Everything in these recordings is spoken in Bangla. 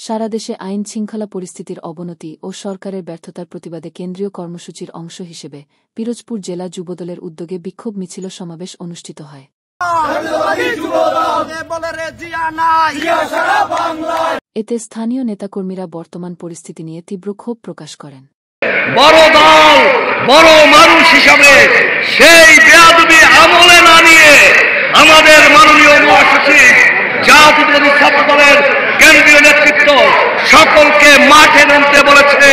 সারা দেশে আইন শৃঙ্খলা পরিস্থিতির অবনতি ও সরকারের ব্যর্থতার প্রতিবাদে কেন্দ্রীয় কর্মসূচির অংশ হিসেবে পিরোজপুর জেলা যুবদলের উদ্যোগে বিক্ষোভ মিছিল সমাবেশ অনুষ্ঠিত হয়। এতে স্থানীয় নেতাকর্মীরা বর্তমান পরিস্থিতি নিয়ে তীব্র ক্ষোভ প্রকাশ করেন। বড় দল বড় মানুষ হিসাবে সেই বেয়াদবি আমলে না নিয়ে আমাদের মাননীয় মহাসচিব জাতীয়তাবাদী ছাত্র দলের কেন্দ্রীয় নেতৃত্ব সকলকে মাঠে নামতে বলেছে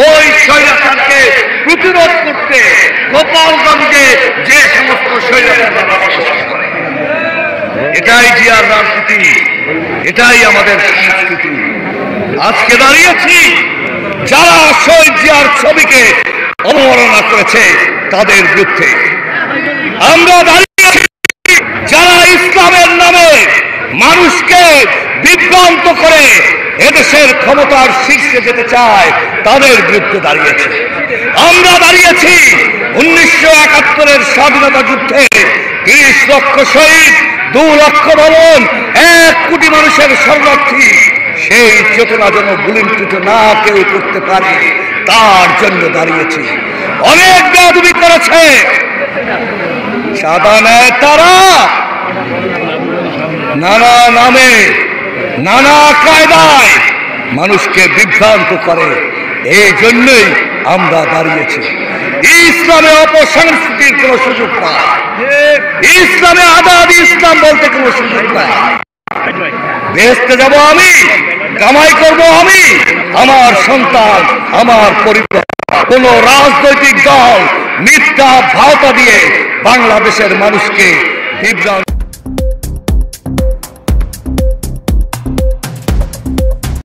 ওই স্বৈরাচারকে প্রতিরোধ করতে। গোপালগঞ্জে যে সমস্ত স্বৈরাচার করে, এটাই জিয়ার রাজনীতি, এটাই আমাদের সংস্কৃতি। আজকে দাঁড়িয়েছি যারা শহীদ জিয়ার ছবিকে অবমাননা করেছে তাদের বিরুদ্ধে। আমরা দাঁড়িয়েছি যারা ইসলামের নামে মানুষকে বিভ্রান্ত করে এদেশের ক্ষমতার শীর্ষে যেতে চায় তাদের বিরুদ্ধে দাঁড়িয়েছে। আমরা দাঁড়িয়েছি 1971-এর স্বাধীনতা যুদ্ধে 30 লক্ষ শহীদ, 2 লক্ষ ভবন, 1 কোটি মানুষের শরণার্থী, সেই চেতনা যেন গুলিমকৃত না কেউ করতে পারে তার জন্য দাঁড়িয়েছি। অনেক বেয়াদবি করেছে সাদা নেতারা, নানা নামে নানা কায়দায় মানুষকে বিভ্রান্ত করে। এই জন্যই আমরা দাঁড়িয়েছি। ইসলামে অপসংস্কৃতির কোন সুযোগ নাই, ইসলামে আজাদি ইসলাম বলতে কোন সুযোগ নাই। বেহেশতে যাব আমি, কামাই করব আমি, আমার সন্তান, আমার পরিবার। কোন রাজনৈতিক দল মিথ্যা ভাওতা দিয়ে বাংলাদেশের মানুষকে বিভ্রান্ত